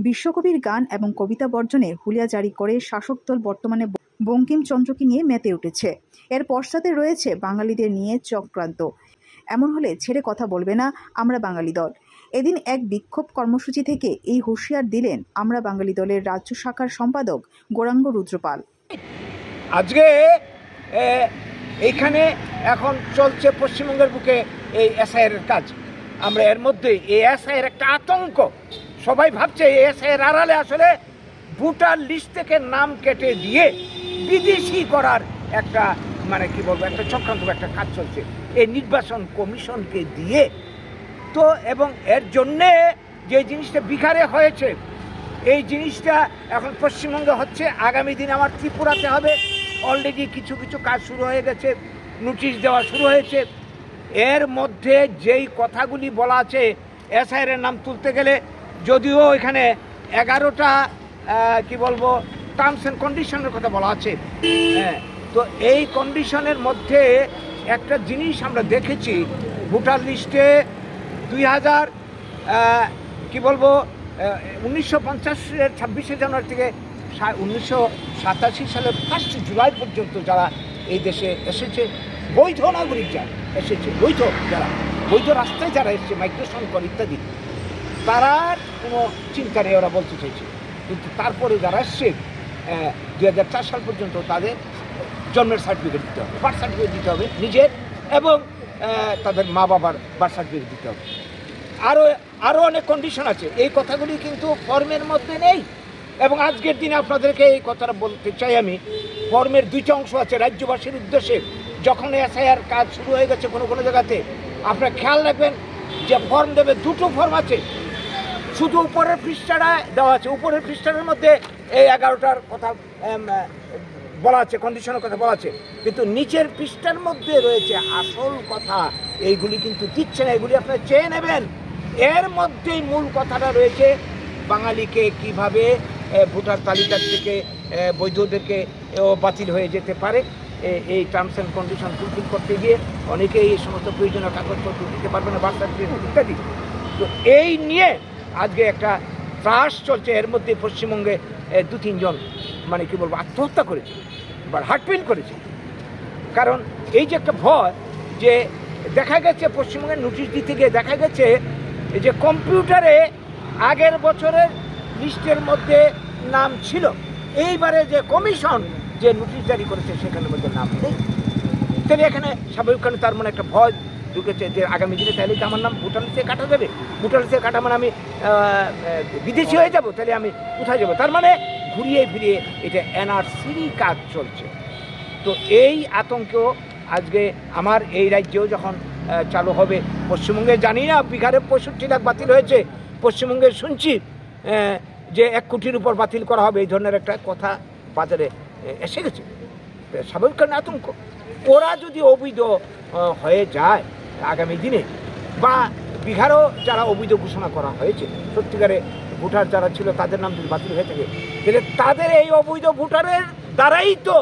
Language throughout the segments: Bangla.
বিশ্বকবির গান এবং কবিতা বর্জনে হুলিয়া জারি করে শাসক দল বর্তমানে বঙ্কিমচন্দ্রকে নিয়ে মেতে উঠেছে। এর পশ্চাতে রয়েছে বাঙালিদের নিয়ে চক্রান্ত। এমন হলে ছেড়ে কথা বলবে না আমরা বাঙালি দল। এদিন এক বিক্ষোভ কর্মসূচি থেকে এই হুঁশিয়ার দিলেন আমরা বাঙালি দলের রাজ্য শাখার সম্পাদক গৌরাঙ্গ রুদ্রপাল। আজকে এইখানে এখন চলছে পশ্চিমবঙ্গের বুকে এই এসআইআর এর কাজ। আমরা এর মধ্যে এই এসআইআর একটা আতঙ্ক, সবাই ভাবছে এই এসআইআর আড়ালে আসলে ভোটার লিস্ট থেকে নাম কেটে দিয়ে বিদেশি করার একটা কি বলবো একটা চক্রান্ত একটা কাজ চলছে এই নির্বাচন কমিশনকে দিয়ে। তো এবং এর জন্যে যে জিনিসটা বিহারে হয়েছে এই জিনিসটা এখন পশ্চিমবঙ্গে হচ্ছে, আগামী দিন আমার ত্রিপুরাতে হবে। অলরেডি কিছু কিছু কাজ শুরু হয়ে গেছে, নোটিশ দেওয়া শুরু হয়েছে। এর মধ্যে যেই কথাগুলি বলা আছে এসআইআর এর নাম তুলতে গেলে, যদিও এখানে 11টা টার্মস অ্যান্ড কন্ডিশনের কথা বলা আছে, তো এই কন্ডিশনের মধ্যে একটা জিনিস আমরা দেখেছি, ভোটার লিস্টে 1950-এর 26শে জানুয়ারি থেকে 1987 সালের 1 জুলাই পর্যন্ত যারা এই দেশে এসেছে, বৈধ নাগরিক যারা এসেছে, বৈধ রাস্তায় যারা এসেছে, মাইগ্রেশন করে ইত্যাদি, তারা কোনো চিন্তা নেই ওরা বলতে চাইছে। কিন্তু তারপরে যারা এসছে 2004 সাল পর্যন্ত তাদের জন্মের সার্টিফিকেট দিতে হবে, বার্থ সার্টিফিকেট দিতে হবে নিজের, এবং তাদের মা বাবার বার্থ সার্টিফিকেট দিতে হবে। আরও অনেক কন্ডিশন আছে, এই কথাগুলি কিন্তু ফর্মের মধ্যে নেই। এবং আজকের দিনে আপনাদেরকে এই কথাটা বলতে চাই আমি, ফর্মের 2টা অংশ আছে রাজ্যবাসীর উদ্দেশ্যে। যখন এসআইআর কাজ শুরু হয়ে গেছে কোনো কোনো জায়গাতে, আপনারা খেয়াল রাখবেন যে ফর্ম দেবে, 2টো ফর্ম আছে, শুধু উপরের পৃষ্ঠাটা দেওয়া আছে, উপরের পৃষ্ঠার মধ্যে এই 11টার কথা বলা আছে, কন্ডিশনের কথা বলা আছে, কিন্তু নিচের পৃষ্ঠার মধ্যে রয়েছে আসল কথা। এইগুলি কিন্তু দিচ্ছে না, এগুলি আপনারা চেয়ে নেবেন। এর মধ্যেই মূল কথাটা রয়েছে বাঙালিকে কিভাবে ভোটার তালিকার থেকে বৈধদেরকে বাতিল হয়ে যেতে পারে। এই টার্মস অ্যান্ড কন্ডিশন ফুলফিল করতে গিয়ে অনেকেই এই সমস্ত প্রয়োজনীয় কাগজপত্র দিতে পারবে না, বার্থ সার্টিফিকেট ইত্যাদি। তো এই নিয়ে আজকে একটা ত্রাস চলছে। এর মধ্যে পশ্চিমবঙ্গে 2-3 জন আত্মহত্যা করেছে বা হার্টফেল করেছে। কারণ এই যে একটা ভয়, যে দেখা গেছে পশ্চিমবঙ্গের নোটিশ দিতে গিয়ে দেখা গেছে যে কম্পিউটারে আগের বছরের লিস্টের মধ্যে নাম ছিল, এইবারে যে কমিশন যে নোটিশ জারি করেছে সেখানের মধ্যে নাম নেই। তাহলে এখানে স্বাভাবিক কারণে তার একটা ভয় ঢুকেছে যে আগামী দিনে তাহলে তো আমার নাম ভোটার লিস্টে কাটা যাবে, ভোটার লিস্টে কাটা মানে আমি বিদেশি হয়ে যাব, তাহলে আমি কোথায় যাব? তার মানে ঘুরিয়ে ফিরিয়ে এটা এনআরসিরই কাজ চলছে। তো এই আতঙ্কেও আজকে আমার এই রাজ্যেও যখন চালু হবে, পশ্চিমবঙ্গে জানি না, বিহারে 65 লাখ বাতিল হয়েছে, পশ্চিমবঙ্গে শুনছি যে 1 কোটির উপর বাতিল করা হবে, এই ধরনের একটা কথা বাজারে এসে গেছে। স্বাভাবিক কারণে আতঙ্ক। ওরা যদি অবৈধ হয়ে যায় আগামী দিনে, বা বিহারও যারা অবৈধ ঘোষণা করা হয়েছে, সত্যিকারে ভোটার যারা ছিল তাদের নাম যদি বাতিল হয়ে থাকে, তাহলে তাদের এই অবৈধ ভোটারের দ্বারাই তো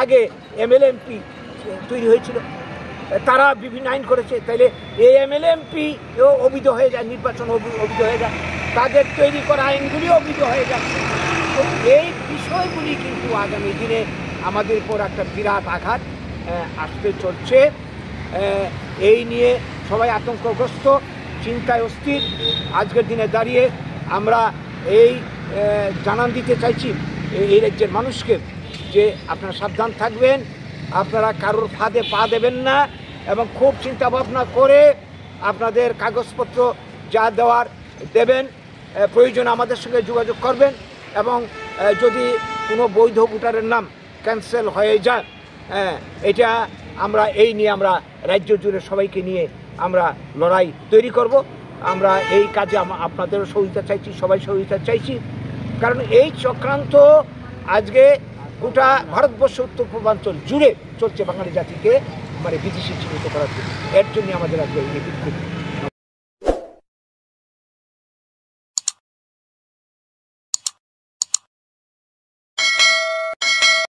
আগে এমএলএ এমপি তৈরি হয়েছিল, তারা বিভিন্ন আইন করেছে, তাইলে এই এমএলএ এমপি অবৈধ হয়ে যায়, নির্বাচন অবৈধ হয়ে যায়, তাদের তৈরি করা আইনগুলি অবৈধ হয়ে যাচ্ছে। তো এই বিষয়গুলি কিন্তু আগামী দিনে আমাদের উপর একটা বিরাট আঘাত আসতে চলছে। এই নিয়ে সবাই আতঙ্কগ্রস্ত, চিন্তায় অস্থির। আজকের দিনে দাঁড়িয়ে আমরা এই জানান দিতে চাইছি এই রাজ্যের মানুষকে যে আপনারা সাবধান থাকবেন, আপনারা কারোর ফাঁদে পা দেবেন না, এবং খুব চিন্তা ভাবনা করে আপনাদের কাগজপত্র যা দেওয়ার দেবেন, প্রয়োজন আমাদের সঙ্গে যোগাযোগ করবেন। এবং যদি কোনো বৈধ ভোটারের নাম ক্যান্সেল হয়ে যায়, এটা আমরা এই নিয়ে আমরা রাজ্য জুড়ে সবাইকে নিয়ে আমরা লড়াই তৈরি করব। আমরা এই কাজে আপনাদেরও সহযোগিতা চাইছি, সবাই সহযোগিতা চাইছি। কারণ এই চক্রান্ত আজকে গোটা ভারতবর্ষ উত্তর পূর্বাঞ্চল জুড়ে চলছে, বাঙালি জাতিকে বিদেশি চিহ্নিত করার জন্য। এর জন্য আমাদের আজকে এই বিক্ষোভ।